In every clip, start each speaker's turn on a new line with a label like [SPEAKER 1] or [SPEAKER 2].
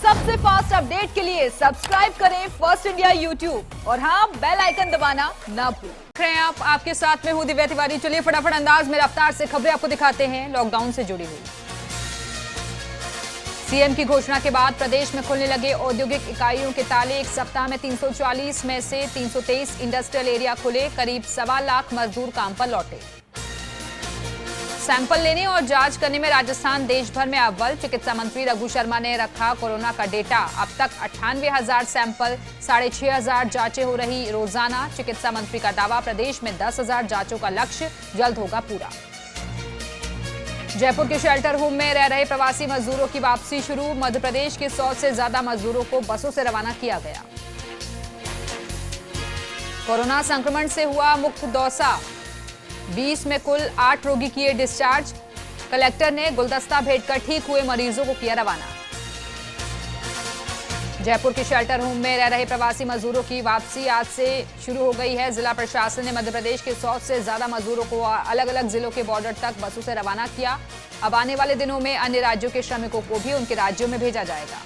[SPEAKER 1] सबसे fast update के लिए सब्सक्राइब करें फर्स्ट इंडिया यूट्यूब और हाँ, बेल आइकन दबाना ना भूलें।
[SPEAKER 2] आप आपके साथ में हूं दिव्या तिवारी। चलिए फटाफट अंदाज में रफ्तार से खबरें आपको दिखाते हैं लॉकडाउन से जुड़ी हुई। सीएम की घोषणा के बाद प्रदेश में खुलने लगे औद्योगिक इकाइयों के ताले। एक सप्ताह में 340 में से 323 इंडस्ट्रियल एरिया खुले। करीब 1.25 लाख मजदूर काम पर लौटे। सैंपल लेने और जांच करने में राजस्थान देश भर में अव्वल। चिकित्सा मंत्री रघु शर्मा ने रखा कोरोना का डेटा। अब तक 98,000 सैंपल, 6,500 जांचें हो रही रोजाना। चिकित्सा मंत्री का दावा, प्रदेश में 10,000 जांचों का लक्ष्य जल्द होगा पूरा। जयपुर के शेल्टर होम में रह रहे प्रवासी मजदूरों की वापसी शुरू। मध्य प्रदेश के 100 से ज्यादा मजदूरों को बसों से रवाना किया गया। कोरोना संक्रमण से हुआ मुक्त दौसा। 20 में कुल 8 रोगी किए डिस्चार्ज। कलेक्टर ने गुलदस्ता भेंटकर ठीक हुए मरीजों को किया रवाना। जयपुर के शेल्टर होम में रह रहे प्रवासी मजदूरों की वापसी आज से शुरू हो गई है। जिला प्रशासन ने मध्य प्रदेश के 100 से ज्यादा मजदूरों को अलग अलग जिलों के बॉर्डर तक बसों से रवाना किया। अब आने वाले दिनों में अन्य राज्यों के श्रमिकों को भी उनके राज्यों में भेजा जाएगा।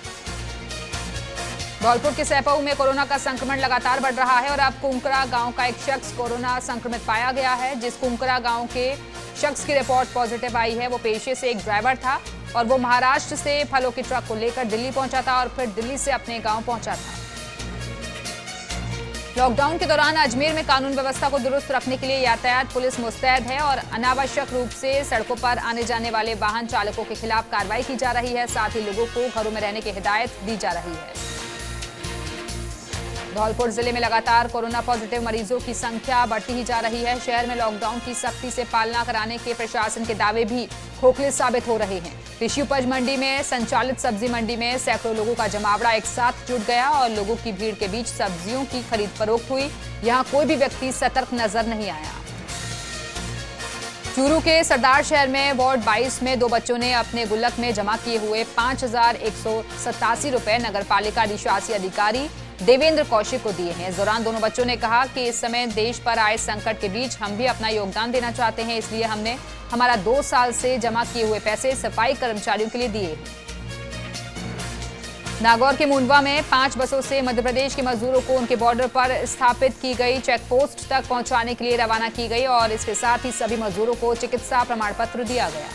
[SPEAKER 2] धौलपुर के सैपऊ में कोरोना का संक्रमण लगातार बढ़ रहा है और अब कुंकरा गांव का एक शख्स कोरोना संक्रमित पाया गया है। जिस कुंकरा गांव के शख्स की रिपोर्ट पॉजिटिव आई है, वो पेशे से एक ड्राइवर था और वो महाराष्ट्र से फलों के ट्रक को लेकर दिल्ली पहुंचा था और फिर दिल्ली से अपने गांव पहुंचा था। लॉकडाउन के दौरान अजमेर में कानून व्यवस्था को दुरुस्त रखने के लिए यातायात पुलिस मुस्तैद है और अनावश्यक रूप से सड़कों पर आने जाने वाले वाहन चालकों के खिलाफ कार्रवाई की जा रही है। साथ ही लोगों को घरों में रहने की हिदायत दी जा रही है। धौलपुर जिले में लगातार कोरोना पॉजिटिव मरीजों की संख्या बढ़ती ही जा रही है। शहर में लॉकडाउन की सख्ती से पालना कराने के प्रशासन के दावे भी खोखले साबित हो रहे हैं। कृषि उपज मंडी में संचालित सब्जी मंडी में सैकड़ों लोगों का जमावड़ा एक साथ जुट गया और लोगों की भीड़ के बीच सब्जियों की खरीद फरोख्त हुई। यहां कोई भी व्यक्ति सतर्क नजर नहीं आया। चूरू के सरदार शहर में वार्ड 22 में 2 बच्चों ने अपने गुल्लक में जमा किए हुए 5,187 रुपए नगर पालिका अधिशासी अधिकारी देवेंद्र कौशिक को दिए हैं। इस दौरान दोनों बच्चों ने कहा कि इस समय देश पर आए संकट के बीच हम भी अपना योगदान देना चाहते हैं, इसलिए हमने हमारा 2 साल से जमा किए हुए पैसे सफाई कर्मचारियों के लिए दिए हैं। नागौर के मुंडवा में 5 बसों से मध्य प्रदेश के मजदूरों को उनके बॉर्डर पर स्थापित की गई चेक पोस्ट तक पहुंचाने के लिए रवाना की गई और इसके साथ ही सभी मजदूरों को चिकित्सा प्रमाण पत्र दिया गया।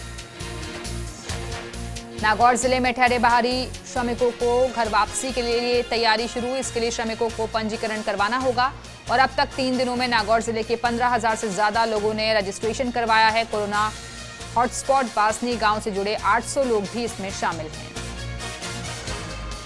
[SPEAKER 2] नागौर जिले में ठहरे बाहरी श्रमिकों को घर वापसी के लिए तैयारी शुरू। इसके लिए श्रमिकों को पंजीकरण करवाना होगा और अब तक 3 दिनों में नागौर जिले के 15,000 से ज्यादा लोगों ने रजिस्ट्रेशन करवाया है। कोरोना हॉटस्पॉट बासनी गांव से जुड़े 800 लोग भी इसमें शामिल हैं।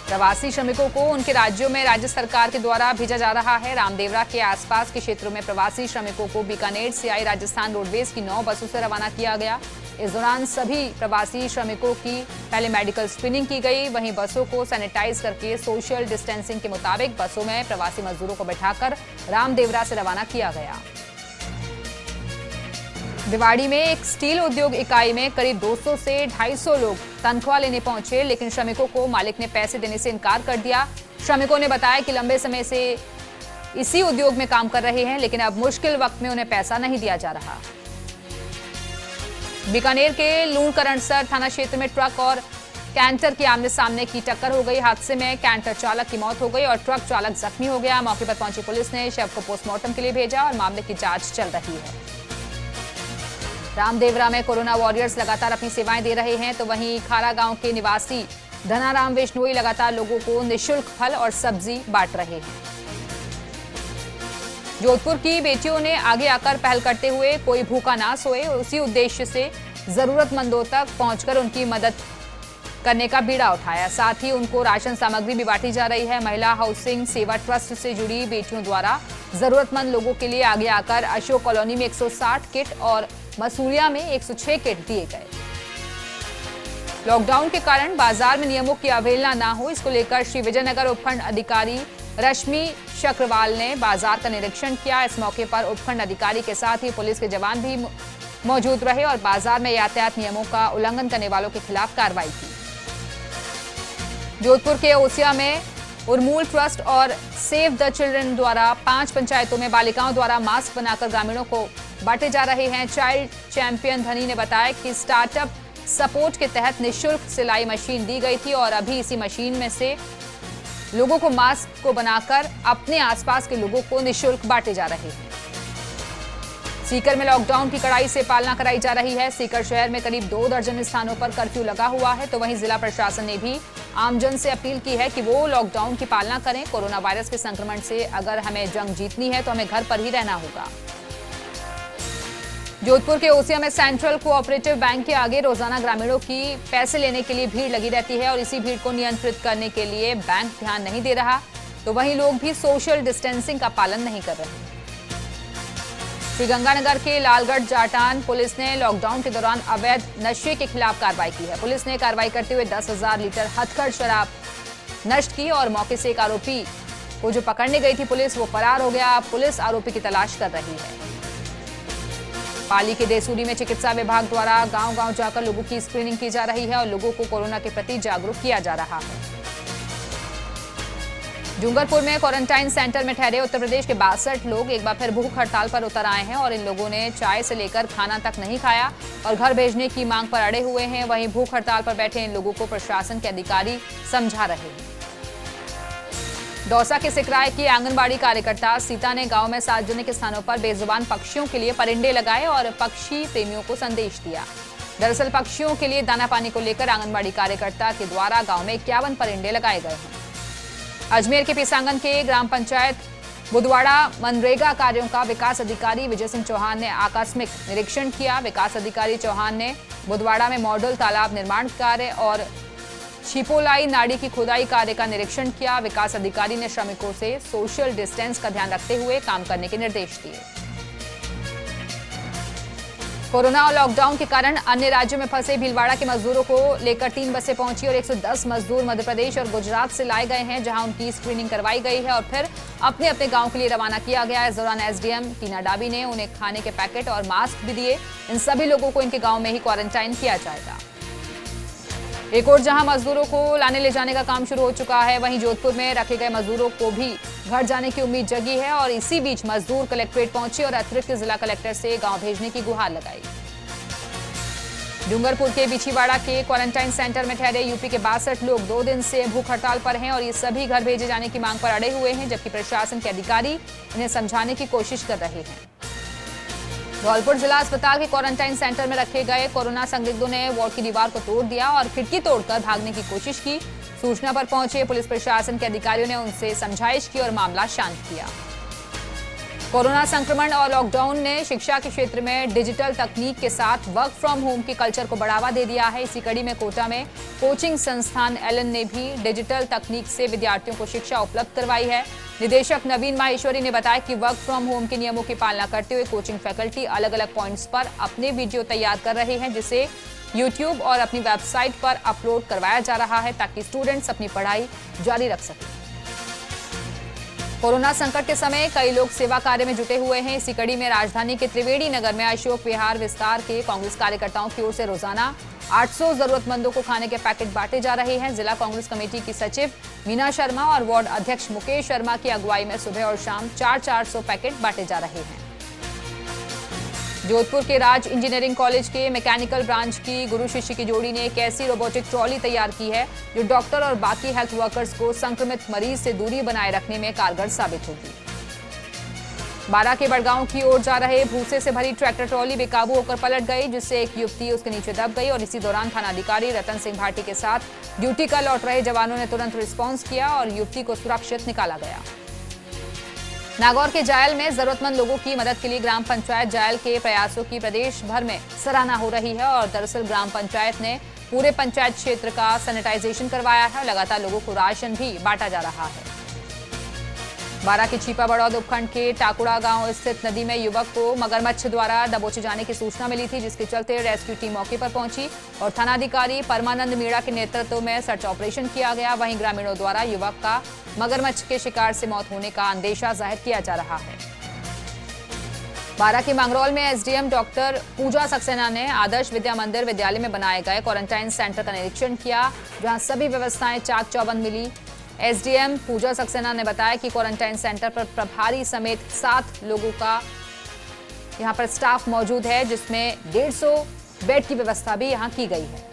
[SPEAKER 2] प्रवासी श्रमिकों को उनके राज्यों में राज्य सरकार के द्वारा भेजा जा रहा है। रामदेवरा के आसपास के क्षेत्रों में प्रवासी श्रमिकों को बीकानेर से आई राजस्थान रोडवेज की 9 बसों से रवाना किया गया। इस दौरान सभी प्रवासी श्रमिकों की पहले मेडिकल स्क्रीनिंग की गई। वहीं बसों को सैनिटाइज करके सोशल डिस्टेंसिंग के मुताबिक बसों में प्रवासी मजदूरों को बैठाकर रामदेवरा से रवाना किया गया। भिवाड़ी में एक स्टील उद्योग इकाई में करीब 200 से 250 लोग तनख्वाह लेने पहुंचे, लेकिन श्रमिकों को मालिक ने पैसे देने से इनकार कर दिया। श्रमिकों ने बताया कि लंबे समय से इसी उद्योग में काम कर रहे हैं, लेकिन अब मुश्किल वक्त में उन्हें पैसा नहीं दिया जा रहा। बीकानेर के लूणकरणसर थाना क्षेत्र में ट्रक और कैंटर की आमने सामने की टक्कर हो गई। हादसे में कैंटर चालक की मौत हो गई और ट्रक चालक जख्मी हो गया। मौके पर पहुंची पुलिस ने शव को पोस्टमार्टम के लिए भेजा और मामले की जांच चल रही है। रामदेवरा में कोरोना वॉरियर्स लगातार अपनी सेवाएं दे रहे हैं, तो वहीं खारा गांव के निवासी धनाराम विश्नोई लगातार लोगों को निःशुल्क फल और सब्जी बांट रहे हैं। जोधपुर की बेटियों ने आगे आकर पहल करते हुए कोई भूखा ना सोए, उसी उद्देश्य से जरूरतमंदों तक पहुंचकर उनकी मदद करने का बीड़ा उठाया। साथ ही उनको राशन सामग्री भी बांटी जा रही है। महिला हाउसिंग सेवा ट्रस्ट से जुड़ी बेटियों द्वारा जरूरतमंद लोगों के लिए आगे आकर अशोक कॉलोनी में 160 किट और मसूरिया में 106 किट दिए गए। लॉकडाउन के कारण बाजार में नियमों की अवहेलना ना हो, इसको लेकर श्री विजयनगर उपखंड अधिकारी रश्मि चक्रवाल ने बाजार का निरीक्षण किया। इस मौके पर उपखंड अधिकारी के साथ ही पुलिस के जवान भी मौजूद रहे और बाजार में यातायात नियमों का उल्लंघन करने वालों के खिलाफ कार्रवाई की। जोधपुर के ओसिया में उर्मूल ट्रस्ट और सेव द चिल्ड्रन द्वारा 5 पंचायतों में बालिकाओं द्वारा मास्क बनाकर ग्रामीणों को बांटे जा रहे हैं। चाइल्ड चैंपियन धनी ने बताया कि स्टार्टअप सपोर्ट के तहत निःशुल्क सिलाई मशीन दी गई थी और अभी इसी मशीन में से लोगों को मास्क को बनाकर अपने आसपास के लोगों को निःशुल्क बांटे जा रहे हैं। सीकर में लॉकडाउन की कड़ाई से पालना कराई जा रही है। सीकर शहर में करीब 2 दर्जन स्थानों पर कर्फ्यू लगा हुआ है, तो वहीं जिला प्रशासन ने भी आमजन से अपील की है कि वो लॉकडाउन की पालना करें। कोरोना वायरस के संक्रमण से अगर हमें जंग जीतनी है तो हमें घर पर ही रहना होगा। जोधपुर के ओसिया में सेंट्रल कोऑपरेटिव बैंक के आगे रोजाना ग्रामीणों की पैसे लेने के लिए भीड़ लगी रहती है और इसी भीड़ को नियंत्रित करने के लिए बैंक ध्यान नहीं दे रहा, तो वहीं लोग भी सोशल डिस्टेंसिंग का पालन नहीं कर रहे। श्रीगंगानगर के लालगढ़ जाटान पुलिस ने लॉकडाउन के दौरान अवैध नशे के खिलाफ कार्रवाई की है। पुलिस ने कार्रवाई करते हुए 10,000 लीटर हथकढ़ शराब नष्ट की और मौके से एक आरोपी को जो पकड़ने गई थी पुलिस, वो फरार हो गया। पुलिस आरोपी की तलाश कर रही है। पाली के देसूरी में चिकित्सा विभाग द्वारा गांव-गांव जाकर लोगों की स्क्रीनिंग की जा रही है और लोगों को कोरोना के प्रति जागरूक किया जा रहा है। डूंगरपुर में क्वारंटाइन सेंटर में ठहरे उत्तर प्रदेश के 62 लोग एक बार फिर भूख हड़ताल पर उतर आए हैं और इन लोगों ने चाय से लेकर खाना तक नहीं खाया और घर भेजने की मांग पर अड़े हुए हैं। वहीं भूख हड़ताल पर बैठे इन लोगों को प्रशासन के अधिकारी समझा रहे हैं। दौसा के सिकराय की आंगनबाड़ी कार्यकर्ता सीता ने गांव में सार्वजनिक स्थानों पर बेजुबान पक्षियों के लिए परिंदे लगाए और पक्षी प्रेमियों को संदेश दिया। दरअसल पक्षियों के लिए दाना पानी को लेकर आंगनबाड़ी कार्यकर्ता के द्वारा गांव में 51 परिंदे लगाए गए हैं। अजमेर के पिसांगन के ग्राम पंचायत बुधवाड़ा मनरेगा कार्यों का विकास अधिकारी विजय सिंह चौहान ने आकस्मिक निरीक्षण किया। विकास अधिकारी चौहान ने बुधवाड़ा में मॉडल तालाब निर्माण कार्य और छिपोलाई नाड़ी की खुदाई कार्य का निरीक्षण किया। विकास अधिकारी ने श्रमिकों से सोशल डिस्टेंस का ध्यान रखते हुए काम करने के निर्देश दिए। कोरोना और लॉकडाउन के कारण अन्य राज्यों में फंसे भीलवाड़ा के मजदूरों को लेकर 3 बसें पहुंची और 110 मजदूर मध्य प्रदेश और गुजरात से लाए गए हैं, जहां उनकी स्क्रीनिंग करवाई गई है और फिर अपने अपने गांव के लिए रवाना किया गया है। इस दौरान एसडीएम टीना डाबी ने उन्हें खाने के पैकेट और मास्क भी दिए। इन सभी लोगों को इनके गाँव में ही क्वारंटाइन किया जाएगा। एक और जहां मजदूरों को लाने ले जाने का काम शुरू हो चुका है, वहीं जोधपुर में रखे गए मजदूरों को भी घर जाने की उम्मीद जगी है और इसी बीच मजदूर कलेक्ट्रेट पहुंचे और अतिरिक्त जिला कलेक्टर से गांव भेजने की गुहार लगाई। डूंगरपुर के बिछीवाड़ा के क्वारंटाइन सेंटर में ठहरे यूपी के 62 लोग 2 दिन से भूख हड़ताल पर हैं और ये सभी घर भेजे जाने की मांग पर अड़े हुए हैं, जबकि प्रशासन के अधिकारी इन्हें समझाने की कोशिश कर रहे हैं। धौलपुर जिला अस्पताल के क्वारंटाइन सेंटर में रखे गए कोरोना संदिग्धों ने वार्ड की दीवार को तोड़ दिया और खिड़की तोड़कर भागने की कोशिश की। सूचना पर पहुंचे पुलिस प्रशासन के अधिकारियों ने उनसे समझाइश की और मामला शांत किया। कोरोना संक्रमण और लॉकडाउन ने शिक्षा के क्षेत्र में डिजिटल तकनीक के साथ वर्क फ्रॉम होम के कल्चर को बढ़ावा दे दिया है। इसी कड़ी में कोटा में कोचिंग संस्थान एलन ने भी डिजिटल तकनीक से विद्यार्थियों को शिक्षा उपलब्ध करवाई है। निदेशक नवीन माहेश्वरी ने बताया कि वर्क फ्रॉम होम के नियमों की पालना करते हुए कोचिंग फैकल्टी अलग अलग पॉइंट्स पर अपने वीडियो तैयार कर रहे हैं, जिसे यूट्यूब और अपनी वेबसाइट पर अपलोड करवाया जा रहा है ताकि स्टूडेंट्स अपनी पढ़ाई जारी रख सकें। कोरोना संकट के समय कई लोग सेवा कार्य में जुटे हुए हैं। इसी कड़ी में राजधानी के त्रिवेणी नगर में अशोक विहार विस्तार के कांग्रेस कार्यकर्ताओं की ओर से रोजाना 800 जरूरतमंदों को खाने के पैकेट बांटे जा रहे हैं। जिला कांग्रेस कमेटी की सचिव मीना शर्मा और वार्ड अध्यक्ष मुकेश शर्मा की अगुवाई में सुबह और शाम 400 पैकेट बांटे जा रहे हैं। जोधपुर के राज इंजीनियरिंग कॉलेज के मैकेनिकल ब्रांच की गुरु शिष्य की जोड़ी ने एक ऐसी रोबोटिक ट्रॉली तैयार की है जो डॉक्टर और बाकी हेल्थ वर्कर्स को संक्रमित मरीज से दूरी बनाए रखने में कारगर साबित होगी। बारा के बड़गांव की ओर जा रहे भूसे से भरी ट्रैक्टर ट्रॉली बेकाबू होकर पलट गई, जिससे एक युवती उसके नीचे दब गई और इसी दौरान थानाधिकारी रतन सिंह भाटी के साथ ड्यूटी का लौट रहे जवानों ने तुरंत रिस्पॉन्स किया और युवती को सुरक्षित निकाला गया। नागौर के जायल में जरूरतमंद लोगों की मदद के लिए ग्राम पंचायत जायल के प्रयासों की प्रदेश भर में सराहना हो रही है और दरअसल ग्राम पंचायत ने पूरे पंचायत क्षेत्र का सैनिटाइजेशन करवाया है। लगातार लोगों को राशन भी बांटा जा रहा है। बारा के छीपा बड़ौद उपखंड के टाकुड़ा गांव स्थित नदी में युवक को मगरमच्छ द्वारा दबोचे जाने की सूचना मिली थी, जिसके चलते रेस्क्यू टीम मौके पर पहुंची और थानाधिकारी परमानंद मीणा के नेतृत्व में सर्च ऑपरेशन किया गया। वहीं ग्रामीणों द्वारा युवक का मगरमच्छ के शिकार से मौत होने का अंदेशा जाहिर किया जा रहा है। बारा के मांगरोल में एसडीएम डॉक्टर पूजा सक्सेना ने आदर्श विद्या मंदिर विद्यालय में बनाए गए क्वारंटाइन सेंटर का निरीक्षण किया, जहां सभी व्यवस्थाएं चाक चौबंद मिली। एसडीएम पूजा सक्सेना ने बताया कि क्वारंटाइन सेंटर पर प्रभारी समेत 7 लोगों का यहां पर स्टाफ मौजूद है, जिसमें 150 बेड की व्यवस्था भी यहां की गई है।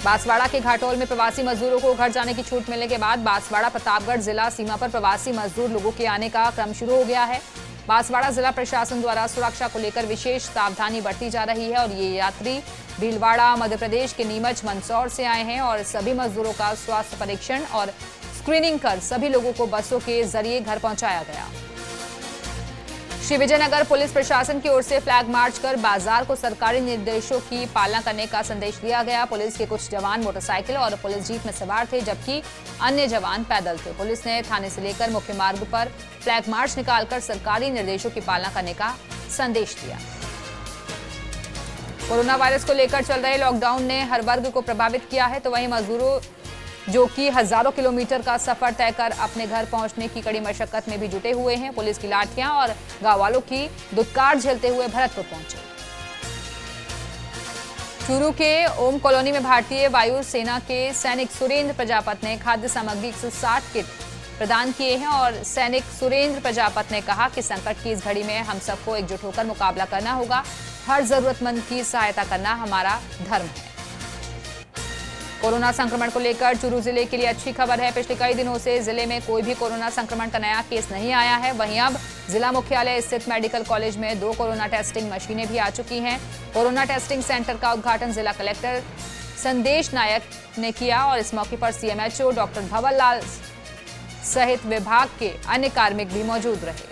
[SPEAKER 2] बांसवाड़ा के घाटोल में प्रवासी मजदूरों को घर जाने की छूट मिलने के बाद बांसवाड़ा प्रतापगढ़ जिला सीमा पर प्रवासी मजदूर लोगों के आने का क्रम शुरू हो गया है। बांसवाड़ा जिला प्रशासन द्वारा सुरक्षा को लेकर विशेष सावधानी बरती जा रही है और ये यात्री भीलवाड़ा मध्य प्रदेश के नीमच मंदसौर से आए हैं और सभी मजदूरों का स्वास्थ्य परीक्षण और स्क्रीनिंग कर सभी लोगों को बसों के जरिए घर पहुंचाया गया। श्री विजयनगर पुलिस प्रशासन की ओर से फ्लैग मार्च कर बाजार को सरकारी निर्देशों की पालना करने का संदेश दिया गया। पुलिस के कुछ जवान मोटरसाइकिल और पुलिस जीप में सवार थे, जबकि अन्य जवान पैदल थे। पुलिस ने थाने से लेकर मुख्य मार्ग पर फ्लैग मार्च निकालकर सरकारी निर्देशों की पालना करने का संदेश दिया। कोरोना वायरस को लेकर चल रहे लॉकडाउन ने हर वर्ग को प्रभावित किया है, तो वहीं मजदूरों जो कि हजारों किलोमीटर का सफर तय कर अपने घर पहुंचने की कड़ी मशक्कत में भी जुटे हुए हैं। पुलिस की लाठियां और गांव वालों की दुत्कार झेलते हुए भरतपुर पहुंचे। चूरू के ओम कॉलोनी में भारतीय वायु सेना के सैनिक सुरेंद्र प्रजापत ने खाद्य सामग्री 160 किट प्रदान किए हैं और सैनिक सुरेंद्र प्रजापत ने कहा कि संकट की इस घड़ी में हम सबको एकजुट होकर मुकाबला करना होगा। हर जरूरतमंद की सहायता करना हमारा धर्म है। कोरोना संक्रमण को लेकर चूरू जिले के लिए अच्छी खबर है। पिछले कई दिनों से जिले में कोई भी कोरोना संक्रमण का नया केस नहीं आया है। वहीं अब जिला मुख्यालय स्थित मेडिकल कॉलेज में 2 कोरोना टेस्टिंग मशीनें भी आ चुकी हैं। कोरोना टेस्टिंग सेंटर का उद्घाटन जिला कलेक्टर संदेश नायक ने किया और इस मौके पर सीएमएचओ डॉक्टर भंवर लाल सहित विभाग के अन्य कार्मिक भी मौजूद रहे।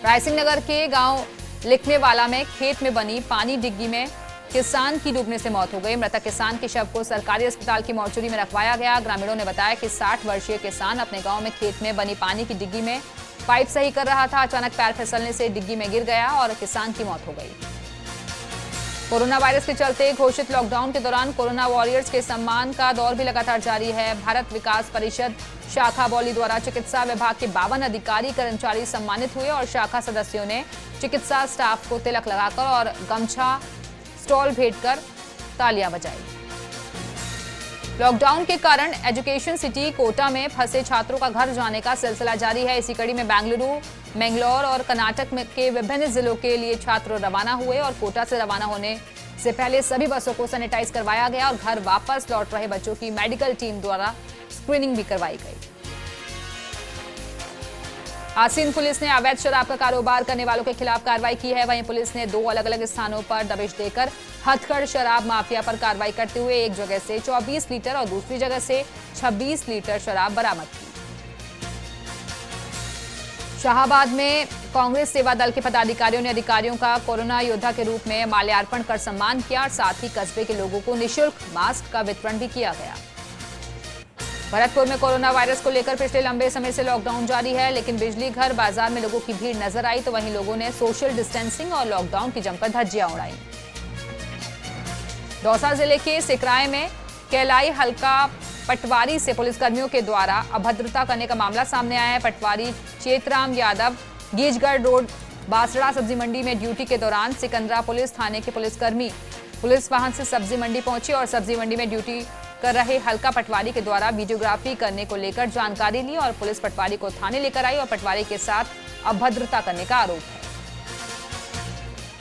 [SPEAKER 2] रायसिंह नगर के गांव लिखनेवाला में खेत में बनी पानी डिग्गी में किसान की डूबने से मौत हो गई। मृतक किसान के शव को सरकारी अस्पताल की मोर्चरी में रखवाया गया। ग्रामीणों ने बताया कि 60 वर्षीय किसान अपने गांव में खेत में बनी पानी की डिग्गी में पाइप सही कर रहा था। अचानक पैर फिसलने से डिग्गी में गिर गया और किसान की मौत हो गई। कोरोना वायरस के चलते घोषित लॉकडाउन के दौरान कोरोना वॉरियर्स के सम्मान का दौर भी लगातार जारी है। भारत विकास परिषद शाखा बौली द्वारा चिकित्सा विभाग के 52 अधिकारी कर्मचारी सम्मानित हुए और शाखा सदस्यों ने चिकित्सा स्टाफ को तिलक लगाकर और गमछा स्टॉल भेंट कर तालियां बजाई। लॉकडाउन के कारण एजुकेशन सिटी कोटा में फंसे छात्रों का घर जाने का सिलसिला जारी है। इसी कड़ी में बेंगलुरु, मैंगलोर और कर्नाटक के विभिन्न जिलों के लिए छात्र रवाना हुए और कोटा से रवाना होने से पहले सभी बसों को सैनिटाइज करवाया गया और घर वापस लौट रहे बच्चों की मेडिकल टीम द्वारा स्क्रीनिंग भी करवाई गई। आसीन पुलिस ने अवैध शराब का कारोबार करने वालों के खिलाफ कार्रवाई की है। वहीं पुलिस ने 2 अलग-अलग स्थानों पर दबिश देकर हथकड़ शराब माफिया पर कार्रवाई करते हुए एक जगह से 24 लीटर और दूसरी जगह से 26 लीटर शराब बरामद की। शाहाबाद में कांग्रेस सेवा दल के पदाधिकारियों ने अधिकारियों का कोरोना योद्धा के रूप में माल्यार्पण कर सम्मान किया और साथ ही कस्बे के लोगों को निःशुल्क मास्क का वितरण भी किया गया। भरतपुर में कोरोना वायरस को लेकर पिछले लंबे समय से लॉकडाउन जारी है, लेकिन बिजली घर बाजार में लोगों की भीड़ नजर आई तो वहीं लोगों ने सोशल डिस्टेंसिंग और लॉकडाउन की जमकर धज्जियां उड़ाई। दौसा जिले के सिकराय में कैलाई हल्का पटवारी से पुलिसकर्मियों के द्वारा अभद्रता करने का मामला सामने आया है। पटवारी चेतराम यादव गीजगढ़ रोड बासड़ा सब्जी मंडी में ड्यूटी के दौरान सिकंदरा पुलिस थाने के पुलिसकर्मी पुलिस वाहन से सब्जी मंडी पहुंचे और सब्जी मंडी में ड्यूटी कर रहे हल्का पटवारी के द्वारा वीडियोग्राफी करने को लेकर जानकारी ली और पुलिस पटवारी को थाने लेकर आई और पटवारी के साथ अभद्रता करने का आरोप है।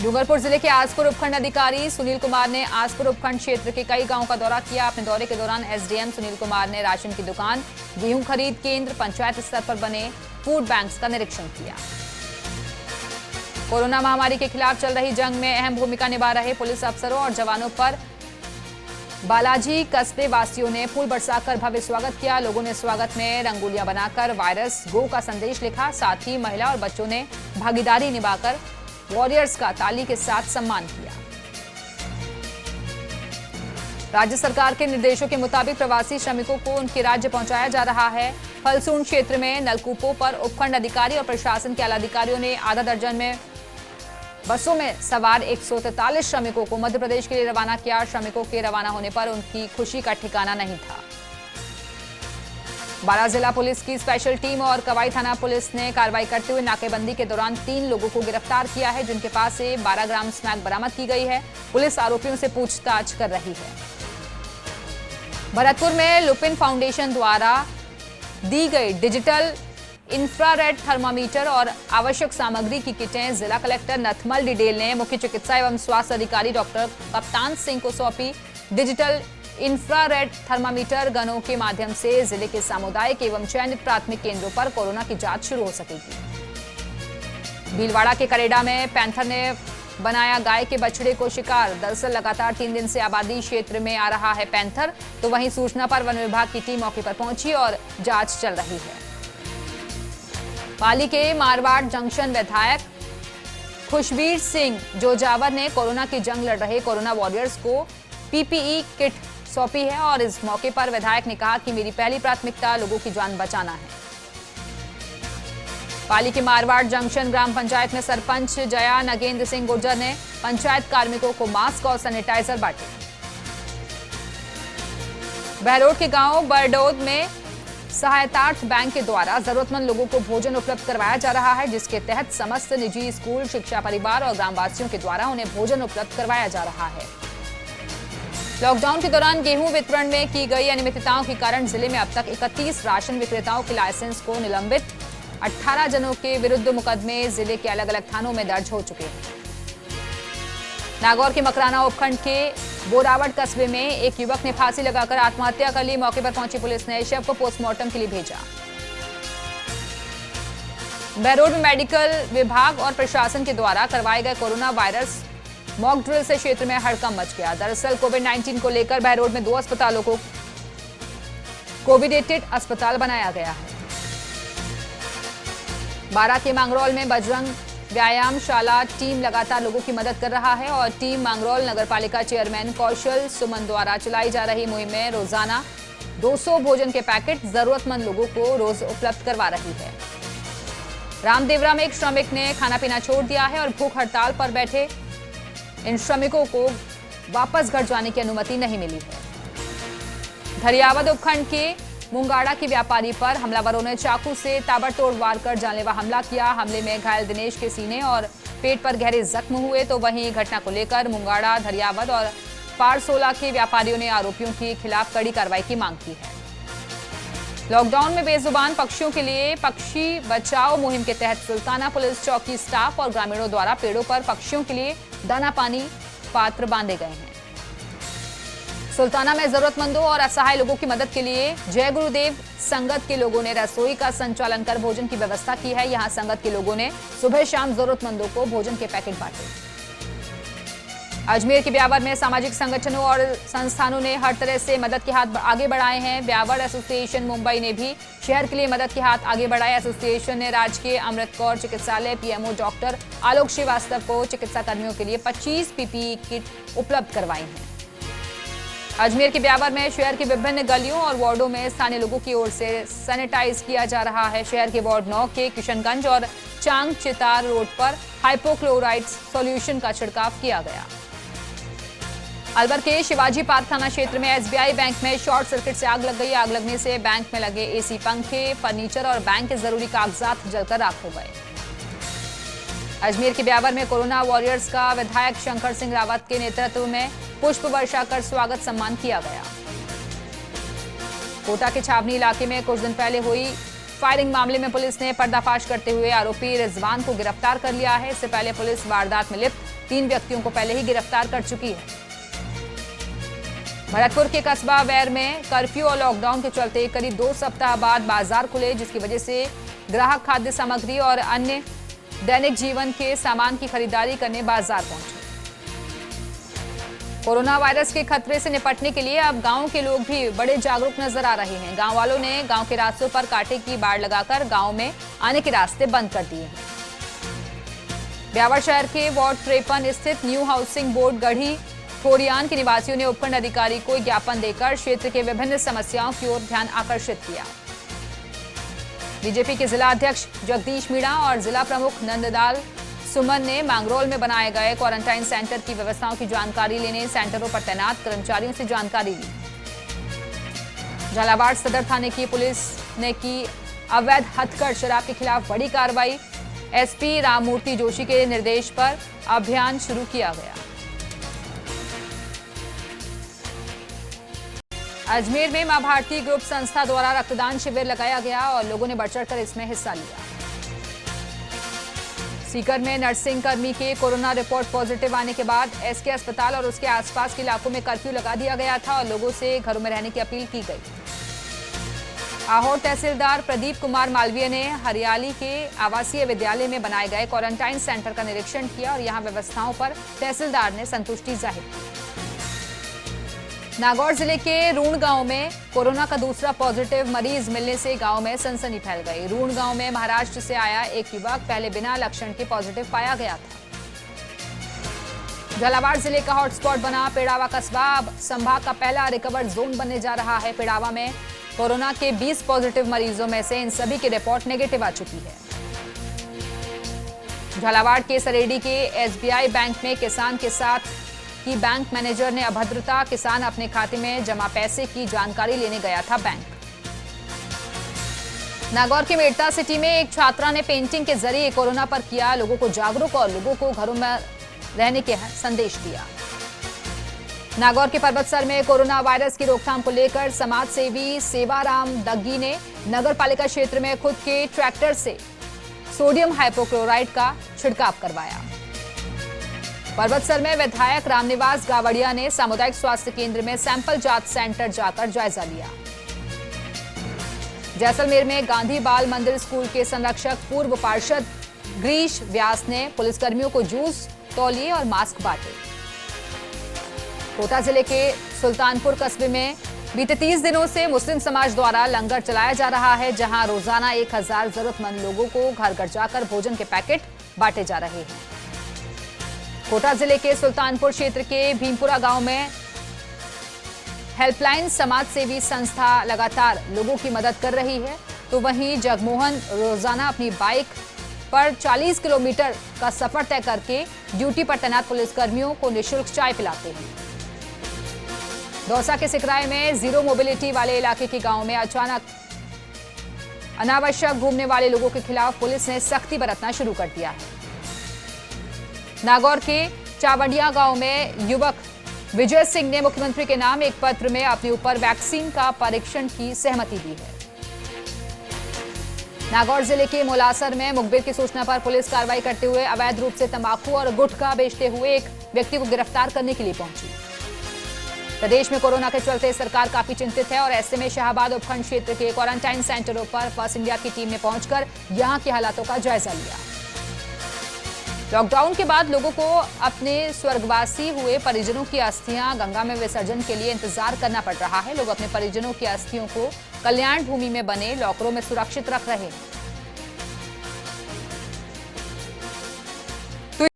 [SPEAKER 2] डूंगरपुर जिले के आसपुर उपखंड अधिकारी सुनील कुमार ने आसपुर उपखंड क्षेत्र के कई गांवों का दौरा किया। अपने दौरे के दौरान एसडीएम सुनील कुमार ने राशन की दुकान, गेहूं खरीद केंद्र, पंचायत स्तर पर बने फूड बैंक्स का निरीक्षण किया। कोरोना महामारी के खिलाफ चल रही जंग में अहम भूमिका निभा रहे पुलिस अफसरों और जवानों पर बालाजी कस्बे वासियों ने फूल बरसाकर भव्य स्वागत किया। लोगों ने स्वागत में रंगोलियां बनाकर वायरस गो का संदेश लिखा। साथ ही महिला और बच्चों ने भागीदारी निभाकर वॉरियर्स का ताली के साथ सम्मान किया। राज्य सरकार के निर्देशों के मुताबिक प्रवासी श्रमिकों को उनके राज्य पहुंचाया जा रहा है। फलसून क्षेत्र में नलकूपों पर उपखंड अधिकारी और प्रशासन के आला अधिकारियों ने आधा दर्जन में बसों में सवार 143 श्रमिकों को मध्य प्रदेश के लिए रवाना किया। श्रमिकों के रवाना होने पर उनकी खुशी का ठिकाना नहीं था। बारां जिला पुलिस की स्पेशल टीम और कवाई थाना पुलिस ने कार्रवाई करते हुए नाकेबंदी के दौरान 3 लोगों को गिरफ्तार किया है, जिनके पास से 12 ग्राम स्मैक बरामद की गई है। पुलिस आरोपियों से पूछताछ कर रही है। भरतपुर में लुपिन फाउंडेशन द्वारा दी गई डिजिटल इंफ्रारेड थर्मामीटर और आवश्यक सामग्री की किटें जिला कलेक्टर नथमल डिडेल ने मुख्य चिकित्सा एवं स्वास्थ्य अधिकारी डॉक्टर कप्तान सिंह को सौंपी। डिजिटल इंफ्रारेड थर्मामीटर गनों के माध्यम से जिले के सामुदायिक एवं चयनित प्राथमिक केंद्रों पर कोरोना की जांच शुरू हो सकेगी। भीलवाड़ा के करेडा में पैंथर ने बनाया गाय के बछड़े को शिकार। दरअसल लगातार 3 दिन से आबादी क्षेत्र में आ रहा है पैंथर, तो वहीं सूचना पर वन विभाग की टीम मौके पर पहुंची और जांच चल रही है। पाली के मारवाड़ जंक्शन विधायक खुशबीर सिंह जोजावर ने कोरोना की जंग लड़ रहे कोरोना वॉरियर्स को पीपीई किट सौंपी है और इस मौके पर विधायक ने कहा कि मेरी पहली प्राथमिकता लोगों की जान बचाना है। पाली के मारवाड़ जंक्शन ग्राम पंचायत में सरपंच जया नगेंद्र सिंह गुर्जर ने पंचायत कार्मिकों को मास्क और सैनिटाइजर बांटे। बहरोड के गांव बरडोद में सहायतार्थ बैंक के द्वारा जरूरतमंद लोगों को भोजन उपलब्ध करवाया जा रहा है, जिसके तहत समस्त निजी स्कूल, शिक्षा परिवार और ग्रामवासियों के द्वारा उन्हें भोजन उपलब्ध करवाया जा रहा है। लॉकडाउन के दौरान गेहूं वितरण में की गई अनियमितताओं के कारण जिले में अब तक 31 राशन विक्रेताओं के लाइसेंस को निलंबित, 18 जनों के विरुद्ध मुकदमे जिले के अलग अलग थानों में दर्ज हो चुके हैं। नागौर के मकराना उपखंड के बोरावट कस्बे में एक युवक ने फांसी लगाकर आत्महत्या कर ली। मौके पर पहुंची पुलिस ने शव को पोस्टमार्टम के लिए भेजा। बहरोड में मेडिकल विभाग और प्रशासन के द्वारा करवाए गए कोरोना वायरस मॉक ड्रिल से क्षेत्र में हड़कंप मच गया। दरअसल कोविड-19 को लेकर बहरोड में 2 अस्पतालों को कोविडेटेड अस्पताल बनाया गया है। बारा के मांगरोल में बजरंग व्यायामशाला टीम लगातार लोगों की मदद कर रहा है और टीम मांगरोल नगरपालिका चेयरमैन कौशल सुमन द्वारा चलाई जा रही मुहिम में रोजाना 200 भोजन के पैकेट जरूरतमंद लोगों को रोज उपलब्ध करवा रही है। रामदेवरा में एक श्रमिक ने खाना पीना छोड़ दिया है और भूख हड़ताल पर बैठे इन श्रमिकों को वापस घर जाने की अनुमति नहीं मिली है। धरियावद उपखंड के मुंगाड़ा के व्यापारी पर हमलावरों ने चाकू से ताबड़तोड़ वार कर जानलेवा हमला किया। हमले में घायल दिनेश के सीने और पेट पर गहरे जख्म हुए। तो वहीं घटना को लेकर मुंगाड़ा, धरियावद और पारसोला के व्यापारियों ने आरोपियों के खिलाफ कड़ी कार्रवाई की मांग की है। लॉकडाउन में बेजुबान पक्षियों के लिए पक्षी बचाओ मुहिम के तहत सुल्ताना पुलिस चौकी स्टाफ और ग्रामीणों द्वारा पेड़ों पर पक्षियों के लिए दाना पानी पात्र बांधे गए हैं। सुल्ताना में जरूरतमंदों और असहाय लोगों की मदद के लिए जय गुरुदेव संगत के लोगों ने रसोई का संचालन कर भोजन की व्यवस्था की है। यहां संगत के लोगों ने सुबह शाम जरूरतमंदों को भोजन के पैकेट बांटे। अजमेर के ब्यावर में सामाजिक संगठनों और संस्थानों ने हर तरह से मदद के हाथ आगे बढ़ाए हैं। ब्यावर एसोसिएशन मुंबई ने भी शहर के लिए मदद के हाथ आगे बढ़ाए। एसोसिएशन ने राजकीय अमृत कौर चिकित्सालय पीएमओ डॉक्टर आलोक श्रीवास्तव को चिकित्सा कर्मियों के लिए 25 पीपीई किट उपलब्ध करवाई हैं। अजमेर के ब्यावर में शहर की विभिन्न गलियों और वार्डों में स्थानीय लोगों की ओर से सैनिटाइज किया जा रहा है। शहर के वार्ड 9 के किशनगंज और चांग चितार रोड पर हाइपोक्लोराइड सॉल्यूशन का छिड़काव किया गया। अलवर के शिवाजी पार्क थाना क्षेत्र में एसबीआई बैंक में शॉर्ट सर्किट से आग लग गई। आग लगने से बैंक में लगे एसी, पंखे, फर्नीचर और बैंक के जरूरी कागजात जलकर राख हो गए। अजमेर के ब्यावर में कोरोना वॉरियर्स का विधायक शंकर सिंह रावत के नेतृत्व में पुष्प वर्षा कर स्वागत सम्मान किया गया। कोटा के छावनी इलाके में कुछ दिन पहले हुई फायरिंग मामले में पुलिस ने पर्दाफाश करते हुए आरोपी रिजवान को गिरफ्तार कर लिया है। इससे पहले पुलिस वारदात में लिप्त 3 व्यक्तियों को पहले ही गिरफ्तार कर चुकी है। भरतपुर के कस्बा वैर में कर्फ्यू और लॉकडाउन के चलते करीब 2 सप्ताह बाद बाजार खुले, जिसकी वजह से ग्राहक खाद्य सामग्री और अन्य दैनिक जीवन के सामान की खरीदारी करने बाजार पहुंचे। कोरोना वायरस के खतरे से निपटने के लिए अब गांव के लोग भी बड़े जागरूक नजर आ रहे हैं। गांव वालों ने गांव के रास्तों पर कांटे की बाड़ लगाकर गांव में आने के रास्ते बंद कर दिए हैं। ब्यावर शहर के वार्ड 53 स्थित न्यू हाउसिंग बोर्ड गढ़ी खोरियान के निवासियों ने उपखंड अधिकारी को ज्ञापन देकर क्षेत्र के विभिन्न समस्याओं की ओर ध्यान आकर्षित किया। बीजेपी के जिला अध्यक्ष जगदीश मीणा और जिला प्रमुख नंदलाल सुमन ने मांगरोल में बनाए गए क्वारंटाइन सेंटर की व्यवस्थाओं की जानकारी लेने सेंटरों पर तैनात कर्मचारियों से जानकारी ली। झालावाड़ सदर थाने की पुलिस ने की अवैध हथकढ़ शराब के खिलाफ बड़ी कार्रवाई। एसपी राममूर्ति जोशी के निर्देश पर अभियान शुरू किया गया। अजमेर में मां भारती ग्रुप संस्था द्वारा रक्तदान शिविर लगाया गया और लोगों ने बढ़ चढ़कर इसमें हिस्सा लिया। सीकर में नर्सिंग कर्मी के कोरोना रिपोर्ट पॉजिटिव आने के बाद एसके अस्पताल और उसके आसपास के इलाकों में कर्फ्यू लगा दिया गया था और लोगों से घरों में रहने की अपील की गई। आहोर तहसीलदार प्रदीप कुमार मालवीय ने हरियाली के आवासीय विद्यालय में बनाए गए क्वारंटाइन सेंटर का निरीक्षण किया और यहां व्यवस्थाओं पर तहसीलदार ने संतुष्टि जाहिर की। नागौर जिले के रूण गांव में कोरोना का दूसरा पॉजिटिव मरीज मिलने से गांव में सनसनी फैल गई। रूण गांव में महाराष्ट्र से आया एक युवक पहले बिना लक्षण के पॉजिटिव पाया गया था। झालावाड़ जिले का हॉटस्पॉट बना पेड़ावा कस्बा अब संभाग का पहला रिकवर जोन बनने जा रहा है। पेड़ावा में कोरोना के 20 पॉजिटिव मरीजों में से इन सभी की रिपोर्ट नेगेटिव आ चुकी है। झालावाड़ के सरेडी के एसबीआई बैंक में किसान के साथ की बैंक मैनेजर ने अभद्रता। किसान अपने खाते में जमा पैसे की जानकारी लेने गया था बैंक। नागौर के मेड़ता सिटी में एक छात्रा ने पेंटिंग के जरिए कोरोना पर किया लोगों को जागरूक और लोगों को घरों में रहने के संदेश दिया। नागौर के पर्वतसर में कोरोना वायरस की रोकथाम को लेकर समाज सेवी सेवाराम दग्गी ने नगर पालिका क्षेत्र में खुद के ट्रैक्टर से सोडियम हाइपोक्लोराइड का छिड़काव करवाया। पर्वतसर में विधायक रामनिवास गावड़िया ने सामुदायिक स्वास्थ्य केंद्र में सैंपल जांच सेंटर जाकर जायजा लिया। जैसलमेर में गांधी बाल मंदिर स्कूल के संरक्षक पूर्व पार्षद ग्रीश व्यास ने पुलिसकर्मियों को जूस, तौलिए और मास्क बांटे। कोटा जिले के सुल्तानपुर कस्बे में बीते 30 दिनों से मुस्लिम समाज द्वारा लंगर चलाया जा रहा है, जहां रोजाना 1000 जरूरतमंद लोगों को घर घर जाकर भोजन के पैकेट बांटे जा रहे हैं। कोटा जिले के सुल्तानपुर क्षेत्र के भीमपुरा गांव में हेल्पलाइन समाज सेवी संस्था लगातार लोगों की मदद कर रही है, तो वहीं जगमोहन रोजाना अपनी बाइक पर 40 किलोमीटर का सफर तय करके ड्यूटी पर तैनात पुलिसकर्मियों को निःशुल्क चाय पिलाते हैं। दौसा के सिकराय में जीरो मोबिलिटी वाले इलाके के गांव में अचानक अनावश्यक घूमने वाले लोगों के खिलाफ पुलिस ने सख्ती बरतना शुरू कर दिया है। नागौर के चावंडिया गांव में युवक विजय सिंह ने मुख्यमंत्री के नाम एक पत्र में अपने ऊपर वैक्सीन का परीक्षण की सहमति दी है। नागौर जिले के मोलासर में मुखबिर की सूचना पर पुलिस कार्रवाई करते हुए अवैध रूप से तंबाकू और गुटखा बेचते हुए एक व्यक्ति को गिरफ्तार करने के लिए पहुंची। प्रदेश में कोरोना के चलते सरकार काफी चिंतित है और ऐसे में शाहबाद उपखंड क्षेत्र के क्वारंटाइन सेंटरों पर फर्स्ट इंडिया की टीम ने पहुंचकर यहां के हालातों का जायजा लिया। लॉकडाउन के बाद लोगों को अपने स्वर्गवासी हुए परिजनों की अस्थियां गंगा में विसर्जन के लिए इंतजार करना पड़ रहा है। लोग अपने परिजनों की अस्थियों को कल्याण भूमि में बने लॉकरों में सुरक्षित रख रहे हैं।